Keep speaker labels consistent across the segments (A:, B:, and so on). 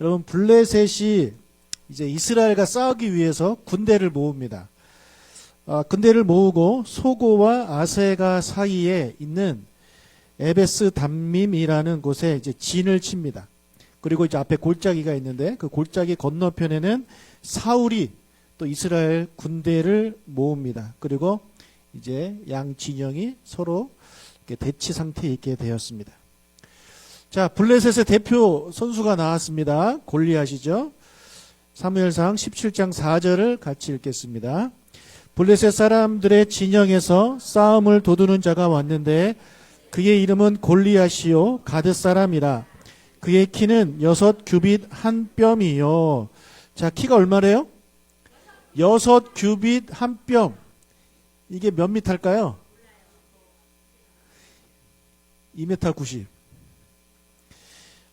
A: 여러분, 블레셋이 이제 이스라엘과 싸우기 위해서 군대를 모읍니다. 군대를 모으고 소고와 아세가 사이에 있는 에베스 담밈이라는 곳에 이제 진을 칩니다. 그리고 이제 앞에 골짜기가 있는데 그 골짜기 건너편에는 사울이 또 이스라엘 군대를 모읍니다. 그리고 이제 양 진영이 서로 대치 상태에 있게 되었습니다. 자, 블레셋의 대표 선수가 나왔습니다. 골리앗이죠. 사무엘상 17장 4절을 같이 읽겠습니다. 블레셋 사람들의 진영에서 싸움을 도두는 자가 왔는데 그의 이름은 골리앗이요 가드 사람이라. 그의 키는 6규빗 한 뼘이요. 자, 키가 얼마래요? 6규빗 한 뼘. 이게 몇 미터일까요? 2m 90.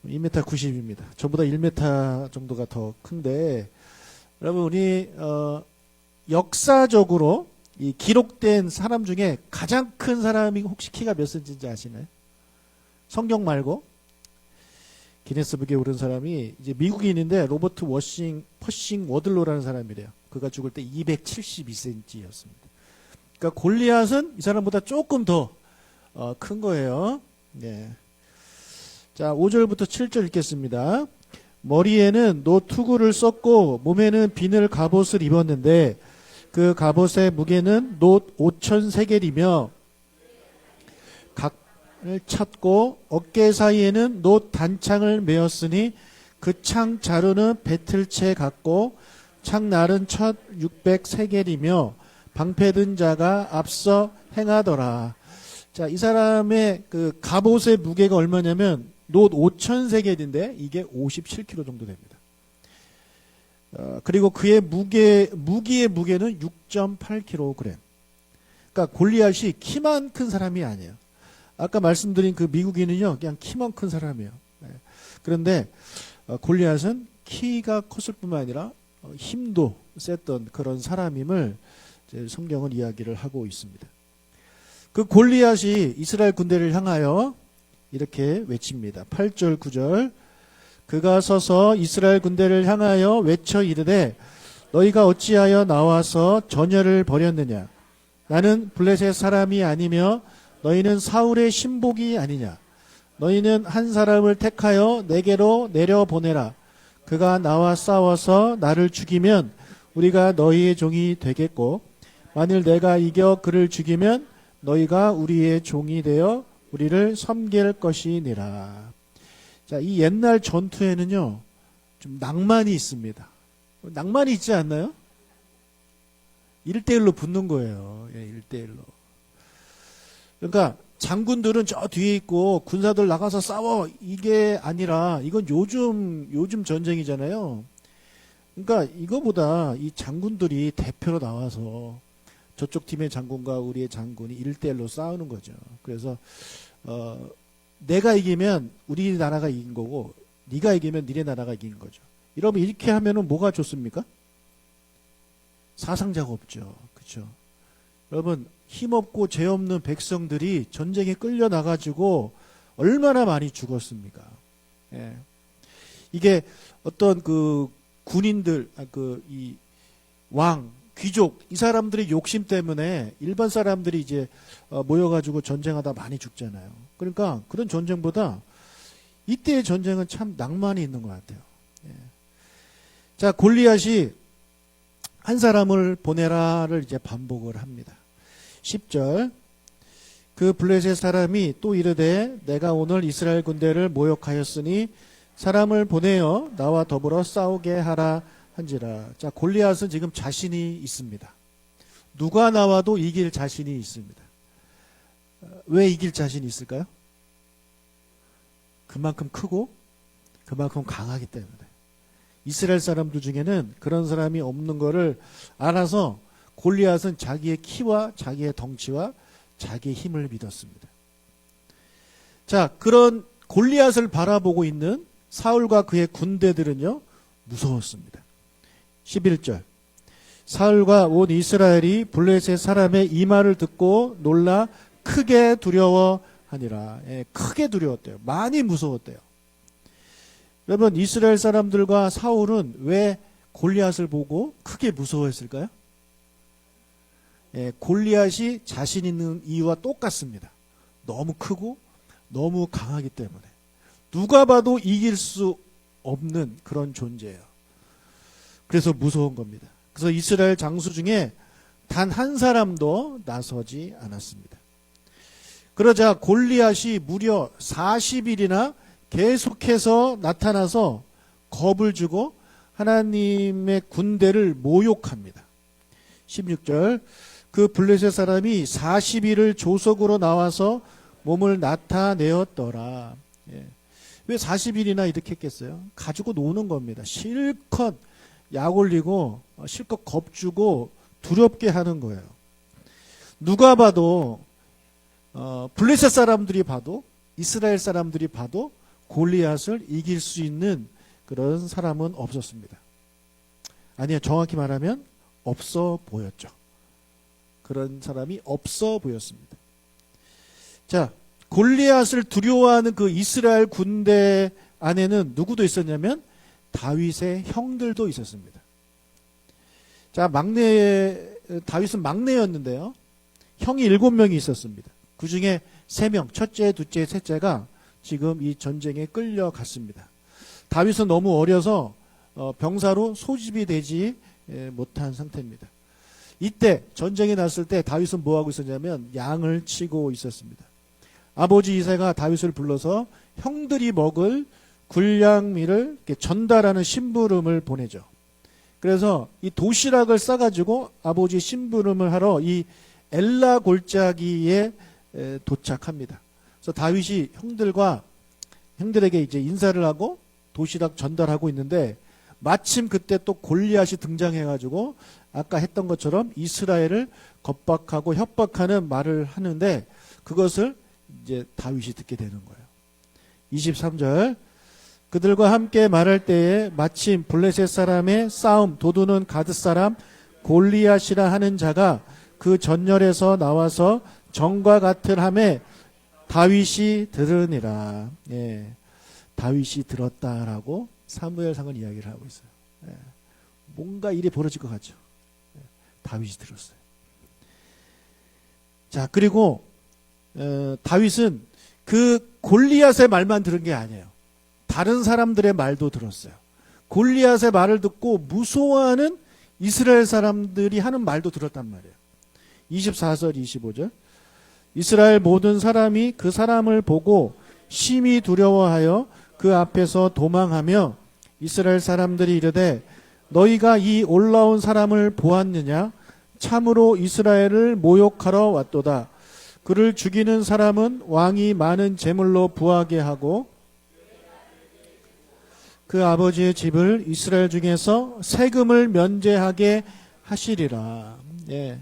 A: 2m 90입니다. 저보다 1m 정도가 더 큰데, 여러분, 우리 역사적으로 이 기록된 사람 중에 가장 큰 사람이 혹시 키가 몇 센치인지 아시나요? 성경 말고 기네스북에 오른 사람이 이제 미국인인데 로버트 퍼싱 워들로라는 사람이래요. 그가 죽을 때 272cm였습니다. 그러니까 골리앗은 이 사람보다 조금 더 큰 거예요. 네. 자, 5절부터 7절 읽겠습니다. 머리에는 노투구를 썼고 몸에는 비늘 갑옷을 입었는데 그 갑옷의 무게는 놋 5,000세겔이며 각을 찼고 어깨 사이에는 놋 단창을 메었으니 그 창 자루는 배틀채 같고 창날은 1,600세겔이며 방패든 자가 앞서 행하더라. 자, 이 사람의 그 갑옷의 무게가 얼마냐면 놋 5,000세겔인데 이게 57kg 정도 됩니다. 그리고 그의 무기의 무게는 6.8kg. 그러니까 골리앗이 키만 큰 사람이 아니에요. 아까 말씀드린 그 미국인은요, 그냥 키만 큰 사람이에요. 그런데 골리앗은 키가 컸을 뿐만 아니라 힘도 셌던 그런 사람임을 성경은 이야기를 하고 있습니다. 그 골리앗이 이스라엘 군대를 향하여 이렇게 외칩니다. 8절 9절. 그가 서서 이스라엘 군대를 향하여 외쳐 이르되 너희가 어찌하여 나와서 전열을 벌였느냐. 나는 블레셋 사람이 아니며 너희는 사울의 신복이 아니냐. 너희는 한 사람을 택하여 내게로 내려보내라. 그가 나와 싸워서 나를 죽이면 우리가 너희의 종이 되겠고 만일 내가 이겨 그를 죽이면 너희가 우리의 종이 되어 우리를 섬길 것이니라. 자, 이 옛날 전투에는요, 좀 낭만이 있습니다. 낭만이 있지 않나요? 1대1로 붙는 거예요. 예, 1대1로. 그러니까 장군들은 저 뒤에 있고 군사들 나가서 싸워. 이게 아니라 이건 요즘 전쟁이잖아요. 그러니까 이거보다 이 장군들이 대표로 나와서 저쪽 팀의 장군과 우리의 장군이 1대1로 싸우는 거죠. 그래서 내가 이기면 우리나라가 이긴 거고 네가 이기면 니네 나라가 이긴 거죠. 여러분 이렇게 하면은 뭐가 좋습니까? 사상자가 없죠. 그렇죠? 여러분 힘없고 죄 없는 백성들이 전쟁에 끌려 나가지고 얼마나 많이 죽었습니까? 예. 이게 어떤 그 군인들 이 왕 귀족 이 사람들의 욕심 때문에 일반 사람들이 이제 모여가지고 전쟁하다 많이 죽잖아요. 그러니까 그런 전쟁보다 이때의 전쟁은 참 낭만이 있는 것 같아요. 예. 자, 골리앗이 한 사람을 보내라를 이제 반복을 합니다. 10절. 그 블레셋 사람이 또 이르되 내가 오늘 이스라엘 군대를 모욕하였으니 사람을 보내어 나와 더불어 싸우게 하라 한지라. 자, 골리앗은 지금 자신이 있습니다. 누가 나와도 이길 자신이 있습니다. 왜 이길 자신이 있을까요? 그만큼 크고 그만큼 강하기 때문에. 이스라엘 사람들 중에는 그런 사람이 없는 거를 알아서 골리앗은 자기의 키와 자기의 덩치와 자기의 힘을 믿었습니다. 자, 그런 골리앗을 바라보고 있는 사울과 그의 군대들은요, 무서웠습니다. 11절. 사울과 온 이스라엘이 블레셋 사람의 이 말을 듣고 놀라 크게 두려워하니라. 예, 크게 두려웠대요. 많이 무서웠대요. 여러분, 이스라엘 사람들과 사울은 왜 골리앗을 보고 크게 무서워했을까요? 예, 골리앗이 자신 있는 이유와 똑같습니다. 너무 크고 너무 강하기 때문에 누가 봐도 이길 수 없는 그런 존재예요. 그래서 무서운 겁니다. 그래서 이스라엘 장수 중에 단 한 사람도 나서지 않았습니다. 그러자 골리앗이 무려 40일이나 계속해서 나타나서 겁을 주고 하나님의 군대를 모욕합니다. 16절, 그 블레셋 사람이 40일을 조석으로 나와서 몸을 나타내었더라. 예. 왜 40일이나 이렇게 했겠어요? 가지고 노는 겁니다. 실컷 약 올리고 실컷 겁주고 두렵게 하는 거예요. 누가 봐도 블레셋 사람들이 봐도 이스라엘 사람들이 봐도 골리앗을 이길 수 있는 그런 사람은 없었습니다. 아니요, 정확히 말하면 없어 보였죠. 그런 사람이 없어 보였습니다. 자, 골리앗을 두려워하는 그 이스라엘 군대 안에는 누구도 있었냐면 다윗의 형들도 있었습니다. 자, 다윗은 막내였는데요. 형이 7명이 있었습니다. 그 중에 3명, 첫째, 둘째, 셋째가 지금 이 전쟁에 끌려갔습니다. 다윗은 너무 어려서 병사로 소집이 되지 못한 상태입니다. 이때 전쟁이 났을 때 다윗은 뭐하고 있었냐면 양을 치고 있었습니다. 아버지 이새가 다윗을 불러서 형들이 먹을 군량미를 전달하는 심부름을 보내죠. 그래서 이 도시락을 싸가지고 아버지 심부름을 하러 이 엘라 골짜기에 도착합니다. 그래서 다윗이 형들에게 이제 인사를 하고 도시락 전달하고 있는데 마침 그때 또 골리앗이 등장해가지고 아까 했던 것처럼 이스라엘을 겁박하고 협박하는 말을 하는데 그것을 이제 다윗이 듣게 되는 거예요. 23절, 그들과 함께 말할 때에 마침 블레셋 사람의 싸움 도두는 가드 사람 골리앗이라 하는 자가 그 전열에서 나와서 정과 같을 함에 다윗이 들으니라. 예, 다윗이 들었다라고 사무엘상은 이야기를 하고 있어요. 예, 뭔가 일이 벌어질 것 같죠. 예, 다윗이 들었어요. 자, 그리고 다윗은 그 골리앗의 말만 들은 게 아니에요. 다른 사람들의 말도 들었어요. 골리앗의 말을 듣고 무서워하는 이스라엘 사람들이 하는 말도 들었단 말이에요. 24절 25절, 이스라엘 모든 사람이 그 사람을 보고 심히 두려워하여 그 앞에서 도망하며 이스라엘 사람들이 이르되 너희가 이 올라온 사람을 보았느냐? 참으로 이스라엘을 모욕하러 왔도다. 그를 죽이는 사람은 왕이 많은 재물로 부하게 하고 그 아버지의 집을 이스라엘 중에서 세금을 면제하게 하시리라. 예.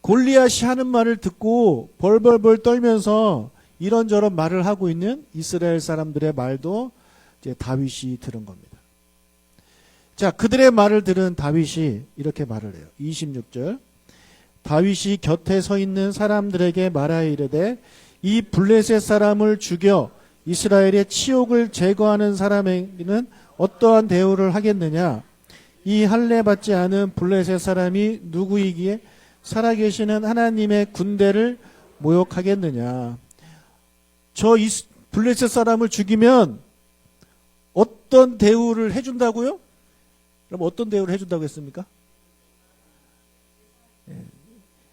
A: 골리앗이 하는 말을 듣고 벌벌벌 떨면서 이런저런 말을 하고 있는 이스라엘 사람들의 말도 이제 다윗이 들은 겁니다. 자, 그들의 말을 들은 다윗이 이렇게 말을 해요. 26절, 다윗이 곁에 서 있는 사람들에게 말하여 이르되 이 블레셋 사람을 죽여 이스라엘의 치욕을 제거하는 사람에게는 어떠한 대우를 하겠느냐? 이 할례 받지 않은 블레셋 사람이 누구이기에 살아계시는 하나님의 군대를 모욕하겠느냐? 저 블레셋 사람을 죽이면 어떤 대우를 해준다고요? 그럼 어떤 대우를 해준다고 했습니까?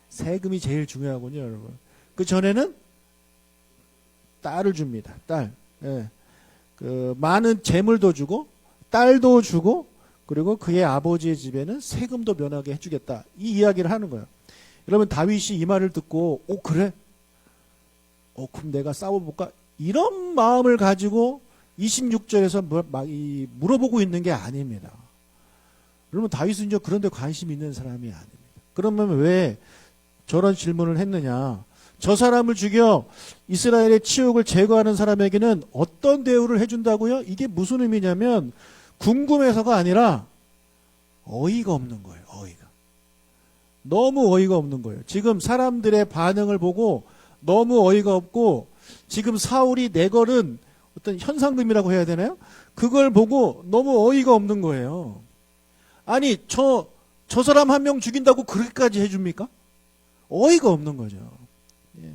A: 세금이 제일 중요하군요, 여러분. 그 전에는 딸을 줍니다. 딸. 예. 그 많은 재물도 주고 딸도 주고 그리고 그의 아버지의 집에는 세금도 면하게 해주겠다. 이 이야기를 하는 거예요. 여러분, 다윗이 이 말을 듣고 그래? 그럼 내가 싸워볼까? 이런 마음을 가지고 26절에서 물어보고 있는 게 아닙니다. 여러분, 다윗은 이제 그런 데 관심 있는 사람이 아닙니다. 그러면 왜 저런 질문을 했느냐? 저 사람을 죽여 이스라엘의 치욕을 제거하는 사람에게는 어떤 대우를 해준다고요? 이게 무슨 의미냐면 궁금해서가 아니라 어이가 없는 거예요. 어이가. 너무 어이가 없는 거예요. 지금 사람들의 반응을 보고 너무 어이가 없고 지금 사울이 내걸은 어떤 현상금이라고 해야 되나요? 그걸 보고 너무 어이가 없는 거예요. 아니 저 사람 한 명 죽인다고 그렇게까지 해줍니까? 어이가 없는 거죠. 예.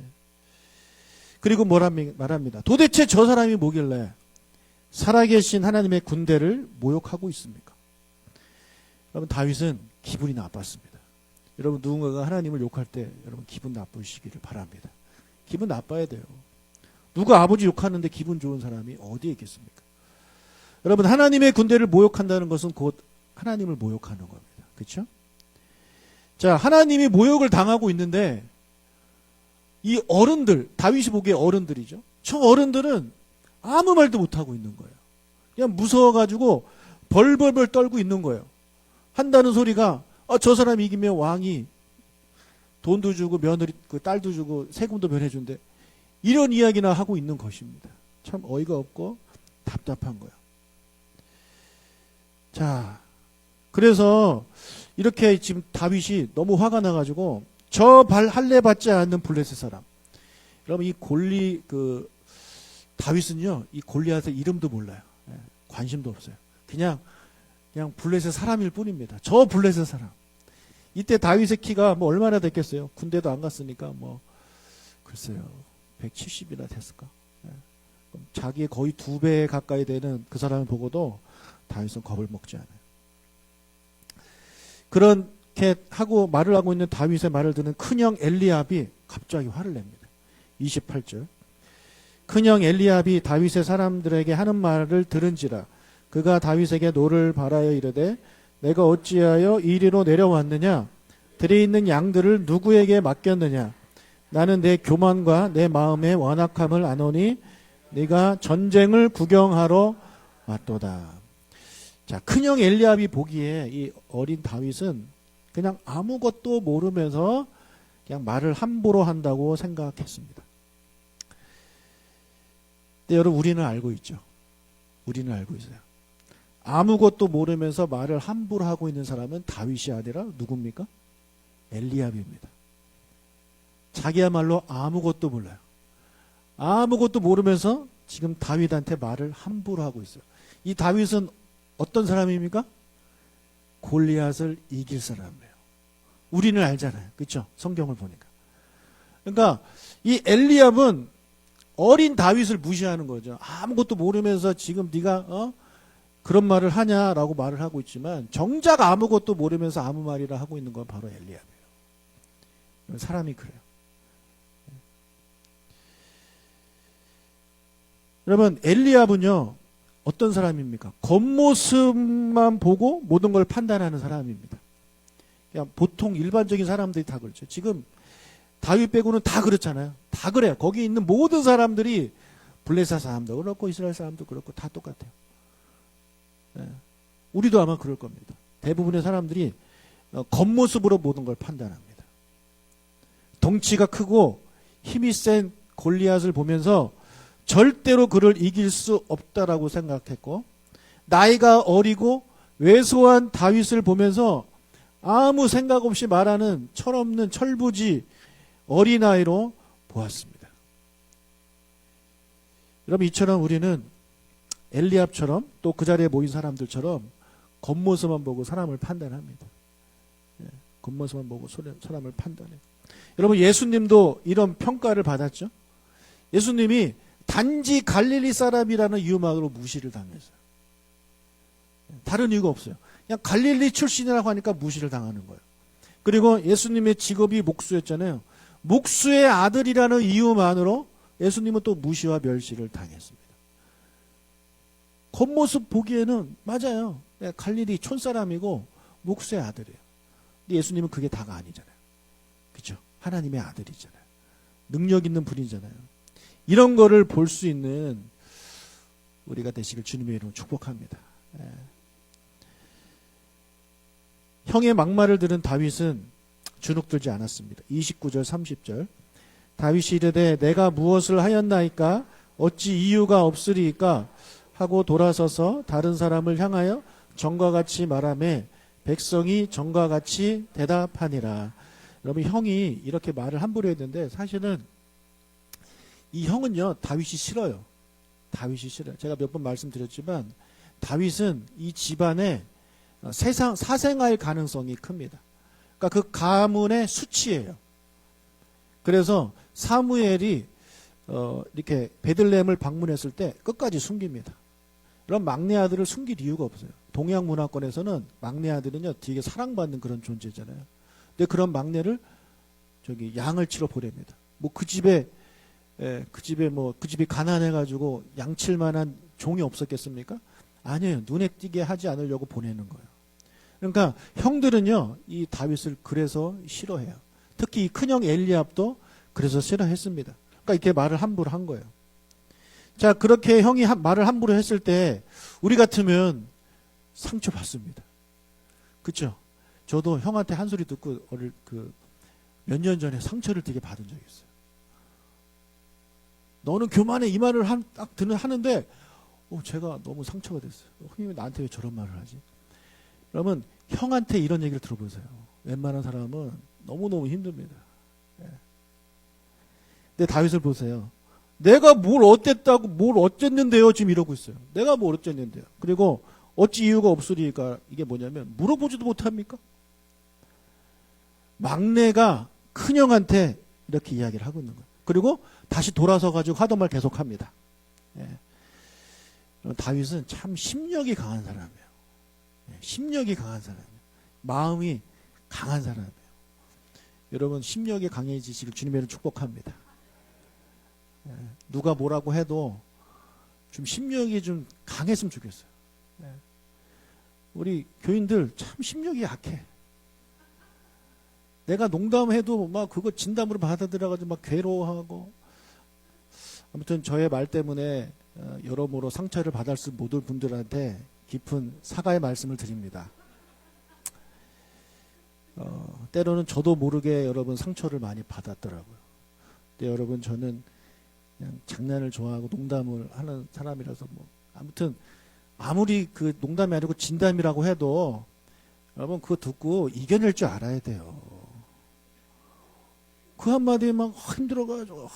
A: 그리고 말합니다. 도대체 저 사람이 뭐길래 살아계신 하나님의 군대를 모욕하고 있습니까? 여러분 다윗은 기분이 나빴습니다. 여러분 누군가가 하나님을 욕할 때 여러분 기분 나쁘시기를 바랍니다. 기분 나빠야 돼요. 누가 아버지 욕하는데 기분 좋은 사람이 어디에 있겠습니까? 여러분 하나님의 군대를 모욕한다는 것은 곧 하나님을 모욕하는 겁니다. 그렇죠? 자, 하나님이 모욕을 당하고 있는데 이 어른들, 다윗이 보기에 어른들이죠. 저 어른들은 아무 말도 못하고 있는 거예요. 그냥 무서워가지고 벌벌벌 떨고 있는 거예요. 한다는 소리가 저 사람 이기면 왕이 돈도 주고 며느리 그 딸도 주고 세금도 면해준대. 이런 이야기나 하고 있는 것입니다. 참 어이가 없고 답답한 거예요. 자, 그래서 이렇게 지금 다윗이 너무 화가 나가지고 저 할례 받지 않는 블레셋 사람. 여러분 이 다윗은요 이 골리앗의 이름도 몰라요. 관심도 없어요. 그냥 블레셋 사람일 뿐입니다. 저 블레셋 사람. 이때 다윗의 키가 뭐 얼마나 됐겠어요? 군대도 안 갔으니까 뭐 글쎄요 170이나 됐을까? 자기의 거의 2배 가까이 되는 그 사람을 보고도 다윗은 겁을 먹지 않아요. 그렇게 하고 말을 하고 있는 다윗의 말을 듣는 큰형 엘리압이 갑자기 화를 냅니다. 28절. 큰형 엘리압이 다윗의 사람들에게 하는 말을 들은지라 그가 다윗에게 노를 바라여 이르되 내가 어찌하여 이리로 내려왔느냐 들에 있는 양들을 누구에게 맡겼느냐 나는 내 교만과 내 마음의 완악함을 아노니 네가 전쟁을 구경하러 왔도다. 자, 큰형 엘리압이 보기에 이 어린 다윗은 그냥 아무것도 모르면서 그냥 말을 함부로 한다고 생각했습니다. 근데 여러분 우리는 알고 있죠. 우리는 알고 있어요. 아무것도 모르면서 말을 함부로 하고 있는 사람은 다윗이 아니라 누굽니까? 엘리압입니다. 자기야말로 아무것도 몰라요. 아무것도 모르면서 지금 다윗한테 말을 함부로 하고 있어요. 이 다윗은 어떤 사람입니까? 골리앗을 이길 사람이에요. 우리는 알잖아요. 그렇죠? 성경을 보니까. 그러니까 이 엘리압은 어린 다윗을 무시하는 거죠. 아무것도 모르면서 지금 네가 그런 말을 하냐라고 말을 하고 있지만 정작 아무것도 모르면서 아무 말이라 하고 있는 건 바로 엘리압이에요. 사람이 그래요. 여러분 엘리압은요 어떤 사람입니까? 겉모습만 보고 모든 걸 판단하는 사람입니다. 그냥 보통 일반적인 사람들이 다 그렇죠. 지금 다윗 빼고는 다 그렇잖아요. 다 그래요. 거기 있는 모든 사람들이 블레셋 사람도 그렇고 이스라엘 사람도 그렇고 다 똑같아요. 네. 우리도 아마 그럴 겁니다. 대부분의 사람들이 겉모습으로 모든 걸 판단합니다. 덩치가 크고 힘이 센 골리앗을 보면서 절대로 그를 이길 수 없다라고 생각했고 나이가 어리고 왜소한 다윗을 보면서 아무 생각 없이 말하는 철없는 철부지 어린아이로 보았습니다. 여러분 이처럼 우리는 엘리압처럼 또 그 자리에 모인 사람들처럼 겉모습만 보고 사람을 판단합니다. 겉모습만 보고 사람을 판단해요. 여러분 예수님도 이런 평가를 받았죠. 예수님이 단지 갈릴리 사람이라는 이유만으로 무시를 당했어요. 다른 이유가 없어요. 그냥 갈릴리 출신이라고 하니까 무시를 당하는 거예요. 그리고 예수님의 직업이 목수였잖아요. 목수의 아들이라는 이유만으로 예수님은 또 무시와 멸시를 당했습니다. 겉모습 보기에는 맞아요. 갈릴리 촌사람이고 목수의 아들이에요. 근데 예수님은 그게 다가 아니잖아요. 그렇죠? 하나님의 아들이잖아요. 능력 있는 분이잖아요. 이런 거를 볼 수 있는 우리가 되시길 주님의 이름으로 축복합니다. 형의 막말을 들은 다윗은 주눅들지 않았습니다. 29절 30절 다윗이 이르되 내가 무엇을 하였나이까 어찌 이유가 없으리이까 하고 돌아서서 다른 사람을 향하여 전과 같이 말하매 백성이 전과 같이 대답하니라. 여러분 형이 이렇게 말을 함부로 했는데 사실은 이 형은요 다윗이 싫어요. 다윗이 싫어요. 제가 몇 번 말씀드렸지만 다윗은 이 집안에 사생아일 가능성이 큽니다. 그러니까 그 가문의 수치예요. 그래서 사무엘이 이렇게 베들레헴을 방문했을 때 끝까지 숨깁니다. 그런 막내 아들을 숨길 이유가 없어요. 동양 문화권에서는 막내 아들은요 되게 사랑받는 그런 존재잖아요. 근데 그런 막내를 양을 치러 보냅니다. 뭐 그 집이 가난해가지고 양칠 만한 종이 없었겠습니까? 아니에요. 눈에 띄게 하지 않으려고 보내는 거예요. 그러니까 형들은요 이 다윗을 그래서 싫어해요. 특히 이 큰형 엘리압도 그래서 싫어했습니다. 그러니까 이렇게 말을 함부로 한 거예요. 자, 그렇게 형이 말을 함부로 했을 때 우리 같으면 상처받습니다. 그렇죠? 저도 형한테 한 소리 듣고 몇 년 전에 상처를 되게 받은 적이 있어요. 너는 교만해 이 말을 딱 하는데 제가 너무 상처가 됐어요. 형님이 나한테 왜 저런 말을 하지? 그러면 형한테 이런 얘기를 들어보세요. 웬만한 사람은 너무너무 힘듭니다. 근데 다윗을 보세요. 내가 뭘 어땠다고 뭘 어쨌는데요 지금 이러고 있어요. 내가 뭘 어쨌는데요. 그리고 어찌 이유가 없으리까 이게 뭐냐면 물어보지도 못합니까? 막내가 큰형한테 이렇게 이야기를 하고 있는 거예요. 그리고 다시 돌아서 가지고 하던 말 계속합니다. 다윗은 참 심력이 강한 사람이에요. 심력이 강한 사람이에요. 마음이 강한 사람이에요. 여러분 심력이 강해지시길 주님의 축복합니다. 누가 뭐라고 해도 좀 심력이 좀 강했으면 좋겠어요. 우리 교인들 참 심력이 약해. 내가 농담해도 막 그거 진담으로 받아들여가지고 막 괴로워하고. 아무튼 저의 말 때문에 여러모로 상처를 받을 모든 분들한테 깊은 사과의 말씀을 드립니다. 때로는 저도 모르게 여러분 상처를 많이 받았더라고요. 근데 여러분 저는 그냥 장난을 좋아하고 농담을 하는 사람이라서 아무튼 아무리 그 농담이 아니고 진담이라고 해도 여러분 그거 듣고 이겨낼 줄 알아야 돼요. 그 한마디에 막 힘들어가지고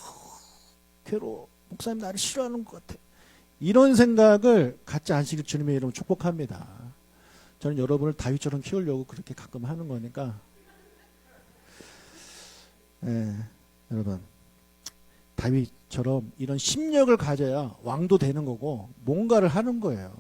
A: 괴로워. 목사님 나를 싫어하는 것 같아. 이런 생각을 갖지 않으시길 주님의 이름으로 축복합니다. 저는 여러분을 다윗처럼 키우려고 그렇게 가끔 하는 거니까. 여러분 다윗처럼 이런 심력을 가져야 왕도 되는 거고 뭔가를 하는 거예요.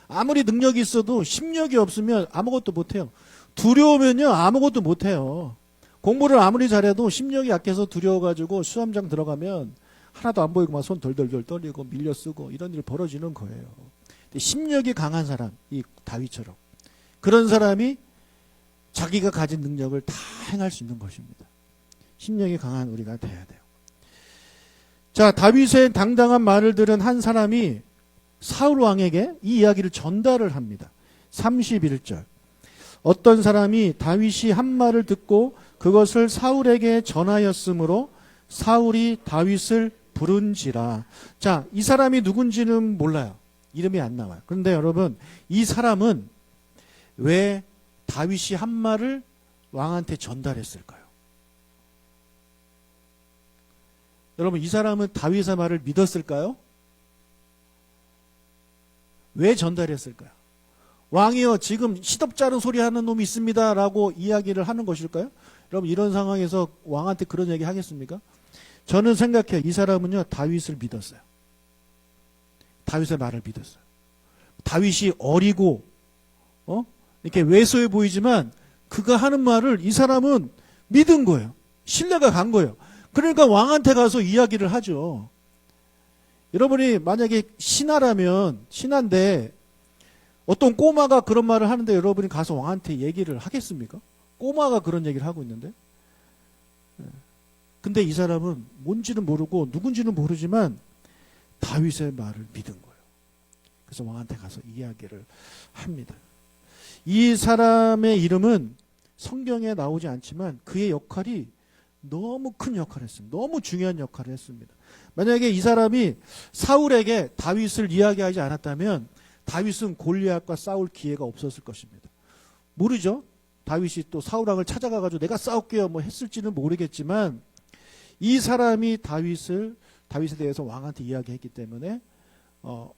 A: 아무리 능력이 있어도 심력이 없으면 아무것도 못해요. 두려우면요 아무것도 못해요. 공부를 아무리 잘해도 심력이 약해서 두려워가지고 수험장 들어가면 하나도 안 보이고 막 손 덜덜덜 떨리고 밀려 쓰고 이런 일이 벌어지는 거예요. 근데 심력이 강한 사람, 이 다윗처럼 그런 사람이 자기가 가진 능력을 다 행할 수 있는 것입니다. 심력이 강한 우리가 돼야 돼요. 자, 다윗의 당당한 말을 들은 한 사람이 사울 왕에게 이 이야기를 전달을 합니다. 31절. 어떤 사람이 다윗이 한 말을 듣고 그것을 사울에게 전하였으므로 사울이 다윗을 부른지라. 자, 이 사람이 누군지는 몰라요. 이름이 안 나와요. 그런데 여러분, 이 사람은 왜 다윗이 한 말을 왕한테 전달했을까요? 여러분, 이 사람은 다윗의 말을 믿었을까요? 왜 전달했을까요? 왕이여, 지금 시덥잖은 소리 하는 놈이 있습니다 라고 이야기를 하는 것일까요? 여러분, 이런 상황에서 왕한테 그런 얘기 하겠습니까? 저는 생각해요. 이 사람은요 다윗을 믿었어요. 다윗의 말을 믿었어요. 다윗이 어리고 이렇게 왜소해 보이지만 그가 하는 말을 이 사람은 믿은 거예요. 신뢰가 간 거예요. 그러니까 왕한테 가서 이야기를 하죠. 여러분이 만약에 신하인데 어떤 꼬마가 그런 말을 하는데 여러분이 가서 왕한테 얘기를 하겠습니까? 꼬마가 그런 얘기를 하고 있는데. 근데 이 사람은 뭔지는 모르고 누군지는 모르지만 다윗의 말을 믿은 거예요. 그래서 왕한테 가서 이야기를 합니다. 이 사람의 이름은 성경에 나오지 않지만 그의 역할이 너무 큰 역할을 했습니다. 너무 중요한 역할을 했습니다. 만약에 이 사람이 사울에게 다윗을 이야기하지 않았다면 다윗은 골리앗과 싸울 기회가 없었을 것입니다. 모르죠? 다윗이 또 사울왕을 찾아가가지고 내가 싸울게요 뭐 했을지는 모르겠지만 이 사람이 다윗에 대해서 왕한테 이야기했기 때문에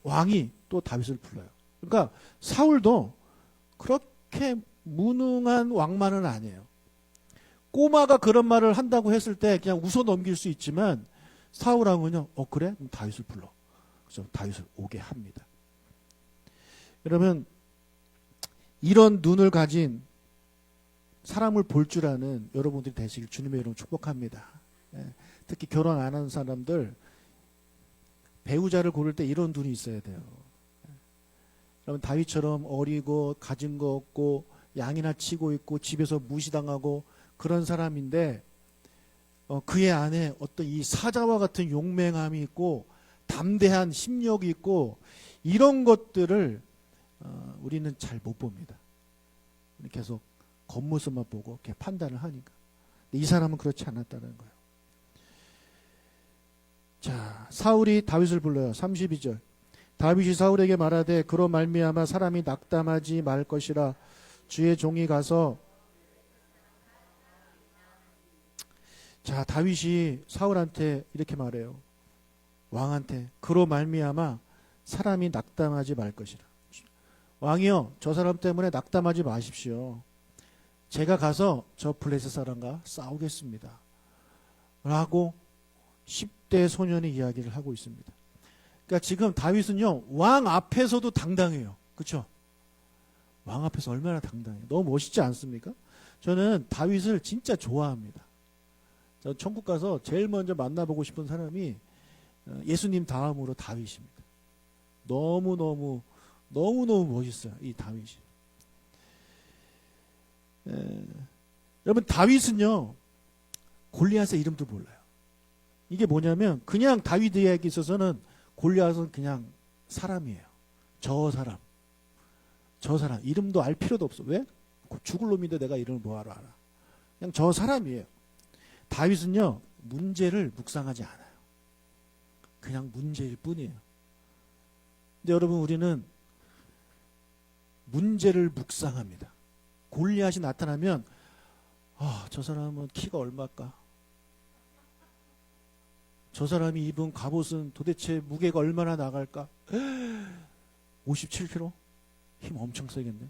A: 왕이 또 다윗을 불러요. 그러니까 사울도 그렇게 무능한 왕만은 아니에요. 꼬마가 그런 말을 한다고 했을 때 그냥 웃어 넘길 수 있지만 사울왕은요, 그래? 그럼 다윗을 불러. 그래서 다윗을 오게 합니다. 여러분, 이런 눈을 가진 사람을 볼 줄 아는 여러분들이 되시길 주님의 이름으로 축복합니다. 특히 결혼 안 하는 사람들, 배우자를 고를 때 이런 눈이 있어야 돼요. 여러분, 다윗처럼 어리고 가진 거 없고 양이나 치고 있고 집에서 무시당하고 그런 사람인데 그의 안에 어떤 이 사자와 같은 용맹함이 있고 담대한 심력이 있고 이런 것들을 우리는 잘 못 봅니다. 계속 겉모습만 보고 이렇게 판단을 하니까. 근데 이 사람은 그렇지 않았다는 거예요. 자, 사울이 다윗을 불러요. 32절. 다윗이 사울에게 말하되 그로 말미암아 사람이 낙담하지 말 것이라 주의 종이 가서. 자, 다윗이 사울한테 이렇게 말해요. 왕한테 그로 말미암아 사람이 낙담하지 말 것이라. 왕이요, 저 사람 때문에 낙담하지 마십시오. 제가 가서 저 블레셋 사람과 싸우겠습니다. 라고 10대 소년이 이야기를 하고 있습니다. 그러니까 지금 다윗은요, 왕 앞에서도 당당해요. 그렇죠? 왕 앞에서 얼마나 당당해요. 너무 멋있지 않습니까? 저는 다윗을 진짜 좋아합니다. 저 천국 가서 제일 먼저 만나보고 싶은 사람이 예수님 다음으로 다윗입니다. 너무너무 멋있어요. 이 다윗이. 여러분, 다윗은요, 골리앗의 이름도 몰라요. 이게 뭐냐면 그냥 다윗에게 있어서는 골리앗은 그냥 사람이에요. 저 사람 이름도 알 필요도 없어. 왜? 죽을 놈인데 내가 이름을 뭐하러 알아. 그냥 저 사람이에요. 다윗은요, 문제를 묵상하지 않아요. 그냥 문제일 뿐이에요. 근데 여러분, 우리는 문제를 묵상합니다. 골리앗이 나타나면 저 사람은 키가 얼마일까? 저 사람이 입은 갑옷은 도대체 무게가 얼마나 나갈까? 57kg? 힘 엄청 세겠네.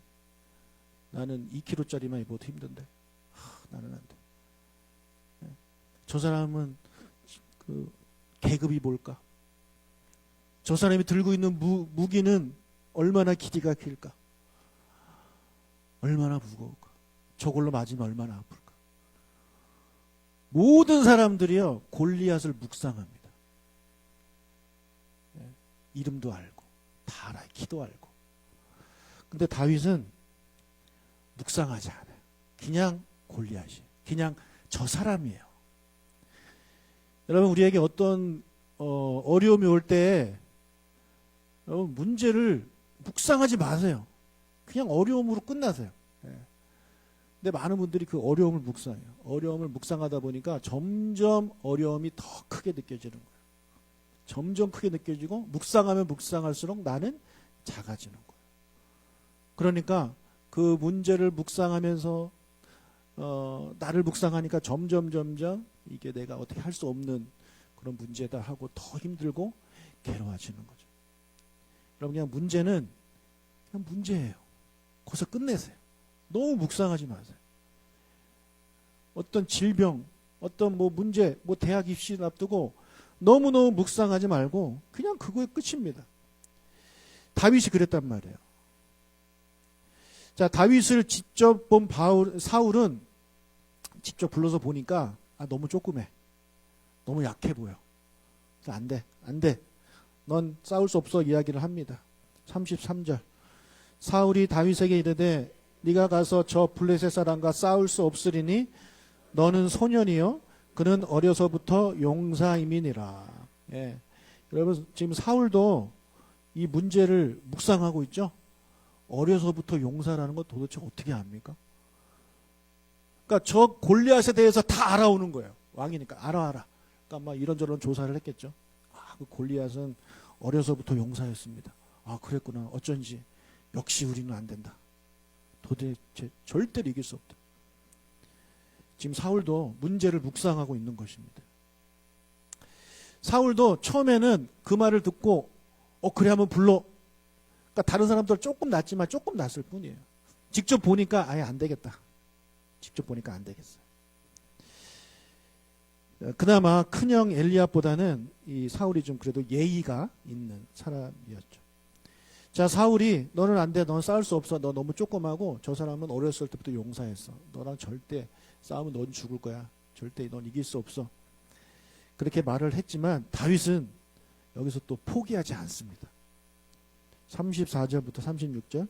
A: 나는 2kg짜리만 입어도 힘든데. 나는 안 돼. 저 사람은 그 계급이 뭘까? 저 사람이 들고 있는 무기는 얼마나 길이가 길까? 얼마나 무거울까? 저걸로 맞으면 얼마나 아플까? 모든 사람들이요, 골리앗을 묵상합니다. 이름도 알고 다 알아요. 키도 알고. 근데 다윗은 묵상하지 않아요. 그냥 골리앗이에요. 그냥 저 사람이에요. 여러분, 우리에게 어떤 어려움이 올 때 여러분, 문제를 묵상하지 마세요. 그냥 어려움으로 끝나세요. 근데 많은 분들이 그 어려움을 묵상해요. 어려움을 묵상하다 보니까 점점 어려움이 더 크게 느껴지는 거예요. 점점 크게 느껴지고 묵상하면 묵상할수록 나는 작아지는 거예요. 그러니까 그 문제를 묵상하면서 나를 묵상하니까 점점 이게 내가 어떻게 할 수 없는 그런 문제다 하고 더 힘들고 괴로워지는 거죠. 여러분, 그냥 문제는 그냥 문제예요. 거기서 끝내세요. 너무 묵상하지 마세요. 어떤 질병, 어떤 문제, 대학 입시를 앞두고 너무너무 묵상하지 말고 그냥 그거에 끝입니다. 다윗이 그랬단 말이에요. 자, 다윗을 직접 본 사울은 직접 불러서 보니까 너무 조그매. 너무 약해 보여. 안 돼. 넌 싸울 수 없어 이야기를 합니다. 33절. 사울이 다윗에게 이르되 네가 가서 저 블레셋 사람과 싸울 수 없으리니 너는 소년이요 그는 어려서부터 용사임이니라. 여러분, 지금 사울도 이 문제를 묵상하고 있죠. 어려서부터 용사라는 것 도대체 어떻게 압니까? 그러니까 저 골리앗에 대해서 다 알아오는 거예요. 왕이니까 알아. 그러니까 막 이런저런 조사를 했겠죠. 그 골리앗은 어려서부터 용사였습니다. 그랬구나. 어쩐지 역시 우리는 안 된다. 도대체 절대로 이길 수 없다. 지금 사울도 문제를 묵상하고 있는 것입니다. 사울도 처음에는 그 말을 듣고 그래 한번 불러. 그러니까 다른 사람들 조금 낫지만 조금 낫을 뿐이에요. 직접 보니까 아예 안 되겠다. 직접 보니까 안 되겠어요. 그나마 큰형 엘리압보다는 이 사울이 좀 그래도 예의가 있는 사람이었죠. 자, 사울이 너는 안 돼. 넌 싸울 수 없어. 너 너무 조그마고 저 사람은 어렸을 때부터 용사했어. 너랑 절대 싸우면 넌 죽을 거야. 절대 넌 이길 수 없어. 그렇게 말을 했지만 다윗은 여기서 또 포기하지 않습니다. 34절부터 36절.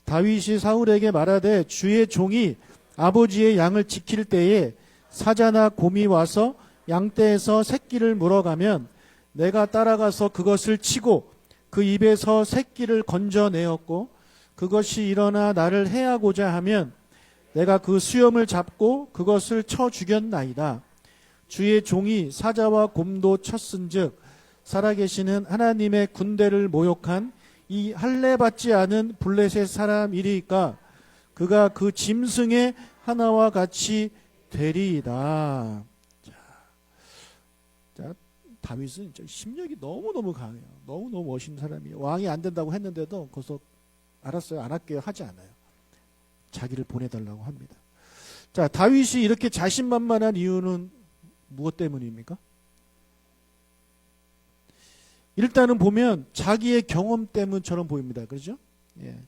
A: 다윗이 사울에게 말하되 주의 종이 아버지의 양을 지킬 때에 사자나 곰이 와서 양떼에서 새끼를 물어가면 내가 따라가서 그것을 치고 그 입에서 새끼를 건져내었고 그것이 일어나 나를 해하고자 하면 내가 그 수염을 잡고 그것을 쳐 죽였나이다. 주의 종이 사자와 곰도 쳤은즉 살아계시는 하나님의 군대를 모욕한 이 할례받지 않은 블레셋 사람이리까 그가 그 짐승의 하나와 같이 되리이다. 자, 다윗은 심력이 너무너무 강해요. 너무너무 멋있는 사람이에요. 왕이 안 된다고 했는데도 거기서 알았어요. 안 할게요. 하지 않아요. 자기를 보내달라고 합니다. 자, 다윗이 이렇게 자신만만한 이유는 무엇 때문입니까? 일단은 보면 자기의 경험 때문처럼 보입니다. 그렇죠? 예.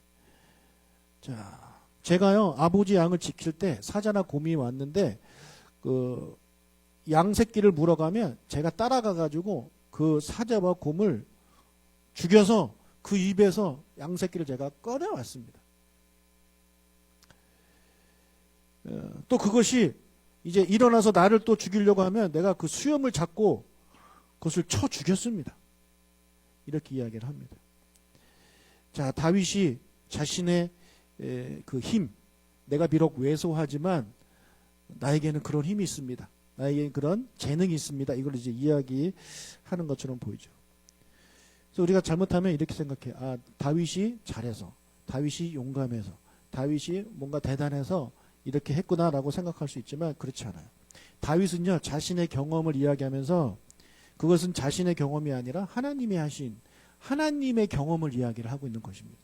A: 자, 제가요 아버지 양을 지킬 때 사자나 곰이 왔는데 그 양 새끼를 물어가면 제가 따라가 가지고 그 사자와 곰을 죽여서 그 입에서 양 새끼를 제가 꺼내왔습니다. 또 그것이 이제 일어나서 나를 또 죽이려고 하면 내가 그 수염을 잡고 그것을 쳐 죽였습니다. 이렇게 이야기를 합니다. 자, 다윗이 자신의 그 힘, 내가 비록 왜소하지만 나에게는 그런 힘이 있습니다. 나에게는 그런 재능이 있습니다. 이걸 이제 이야기하는 것처럼 보이죠. 그래서 우리가 잘못하면 이렇게 생각해. 아, 다윗이 잘해서, 다윗이 용감해서, 다윗이 뭔가 대단해서 이렇게 했구나라고 생각할 수 있지만 그렇지 않아요. 다윗은요, 자신의 경험을 이야기하면서 그것은 자신의 경험이 아니라 하나님이 하신 하나님의 경험을 이야기를 하고 있는 것입니다.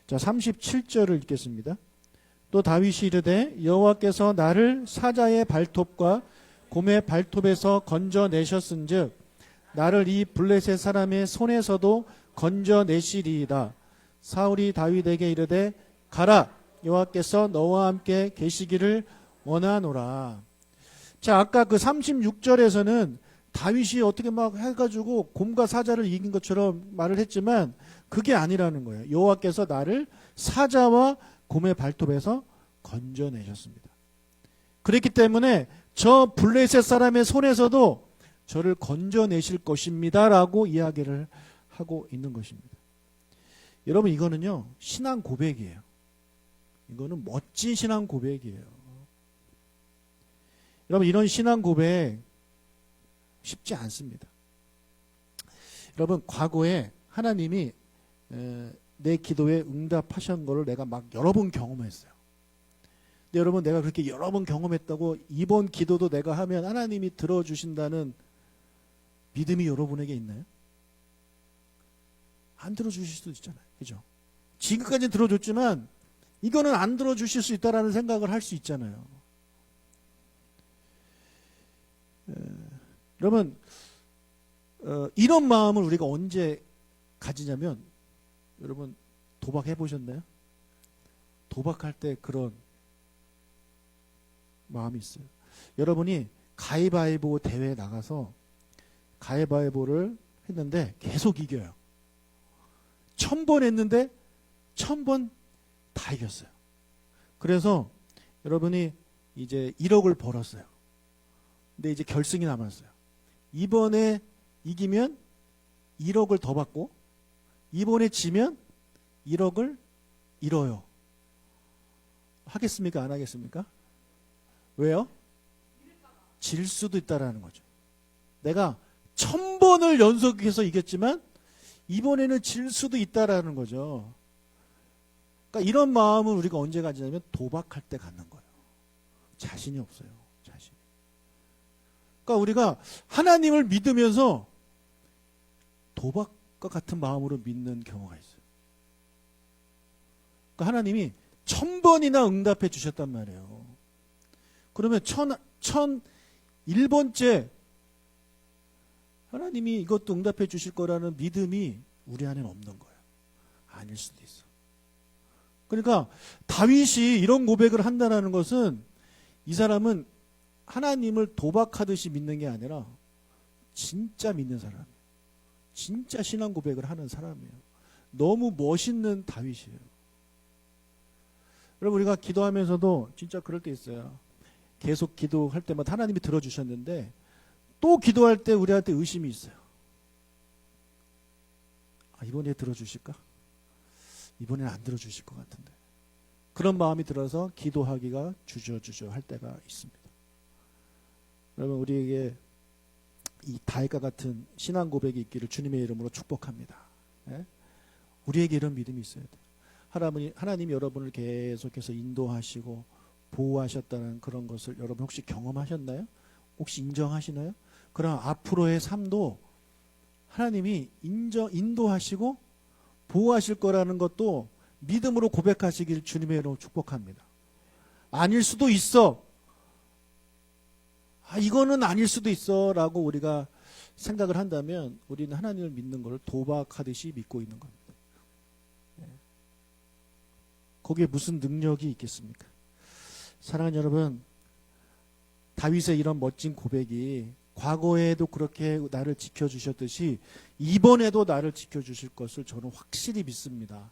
A: 자, 37절을 읽겠습니다. 또 다윗이 이르되 여호와께서 나를 사자의 발톱과 곰의 발톱에서 건져내셨은즉 나를 이 블레셋 사람의 손에서도 건져내시리이다. 사울이 다윗에게 이르되 가라 여호와께서 너와 함께 계시기를 원하노라. 자, 아까 그 36절에서는 다윗이 어떻게 막 해가지고 곰과 사자를 이긴 것처럼 말을 했지만 그게 아니라는 거예요. 여호와께서 나를 사자와 곰의 발톱에서 건져내셨습니다. 그렇기 때문에 저 블레셋 사람의 손에서도 저를 건져내실 것입니다 라고 이야기를 하고 있는 것입니다. 여러분, 이거는요 신앙 고백이에요. 이거는 멋진 신앙 고백이에요. 여러분, 이런 신앙 고백 쉽지 않습니다. 여러분, 과거에 하나님이 내 기도에 응답하신 거를 내가 막 여러 번 경험했어요. 근데 여러분, 내가 그렇게 여러 번 경험했다고 이번 기도도 내가 하면 하나님이 들어주신다는 믿음이 여러분에게 있나요? 안 들어주실 수도 있잖아요. 그죠? 지금까지는 들어줬지만 이거는 안 들어주실 수 있다라는 생각을 할 수 있잖아요. 여러분, 이런 마음을 우리가 언제 가지냐면, 여러분 도박해 보셨나요? 도박할 때 그런 마음이 있어요. 여러분이 가위바위보 대회에 나가서 가위바위보를 했는데 계속 이겨요. 1000번 했는데 1000번 다 이겼어요. 그래서 여러분이 이제 1억을 벌었어요. 근데 이제 결승이 남았어요. 이번에 이기면 1억을 더 받고 이번에 지면 1억을 잃어요. 하겠습니까? 안 하겠습니까? 왜요? 질 수도 있다라는 거죠. 내가 1000번을 연속해서 이겼지만 이번에는 질 수도 있다라는 거죠. 그러니까 이런 마음을 우리가 언제 가지냐면 도박할 때 갖는 거예요. 자신이 없어요. 자신이. 그러니까 우리가 하나님을 믿으면서 도박과 같은 마음으로 믿는 경우가 있어요. 그러니까 하나님이 1000번이나 응답해 주셨단 말이에요. 그러면 1001번째 하나님이 이것도 응답해 주실 거라는 믿음이 우리 안에는 없는 거예요. 아닐 수도 있어. 그러니까 다윗이 이런 고백을 한다는 것은 이 사람은 하나님을 도박하듯이 믿는 게 아니라 진짜 믿는 사람이에요. 진짜 신앙 고백을 하는 사람이에요. 너무 멋있는 다윗이에요. 여러분 우리가 기도하면서도 진짜 그럴 때 있어요. 계속 기도할 때마다 하나님이 들어주셨는데 또 기도할 때 우리한테 의심이 있어요. 아, 이번에 들어주실까? 이번에는 안 들어주실 것 같은데. 그런 마음이 들어서 기도하기가 주저주저 할 때가 있습니다. 여러분 우리에게 이 다윗과 같은 신앙 고백이 있기를 주님의 이름으로 축복합니다. 예? 우리에게 이런 믿음이 있어야 돼요. 하나님이 여러분을 계속해서 인도하시고 보호하셨다는 그런 것을 여러분 혹시 경험하셨나요? 혹시 인정하시나요? 그럼 앞으로의 삶도 하나님이 인도하시고 보호하실 거라는 것도 믿음으로 고백하시길 주님의 이름으로 축복합니다. 아닐 수도 있어. 아, 이거는 아닐 수도 있어 라고 우리가 생각을 한다면 우리는 하나님을 믿는 걸 도박하듯이 믿고 있는 겁니다. 거기에 무슨 능력이 있겠습니까? 사랑하는 여러분, 다윗의 이런 멋진 고백이 과거에도 그렇게 나를 지켜주셨듯이 이번에도 나를 지켜주실 것을 저는 확실히 믿습니다.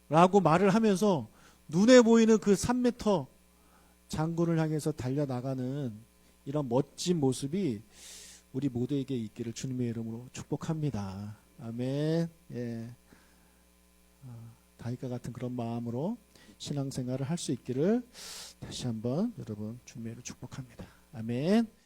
A: 라고 말을 하면서 눈에 보이는 그 3m 장군을 향해서 달려나가는 이런 멋진 모습이 우리 모두에게 있기를 주님의 이름으로 축복합니다. 아멘. 예. 다윗과 같은 그런 마음으로 신앙생활을 할 수 있기를 다시 한번 여러분 주님의 이름으로 축복합니다. 아멘.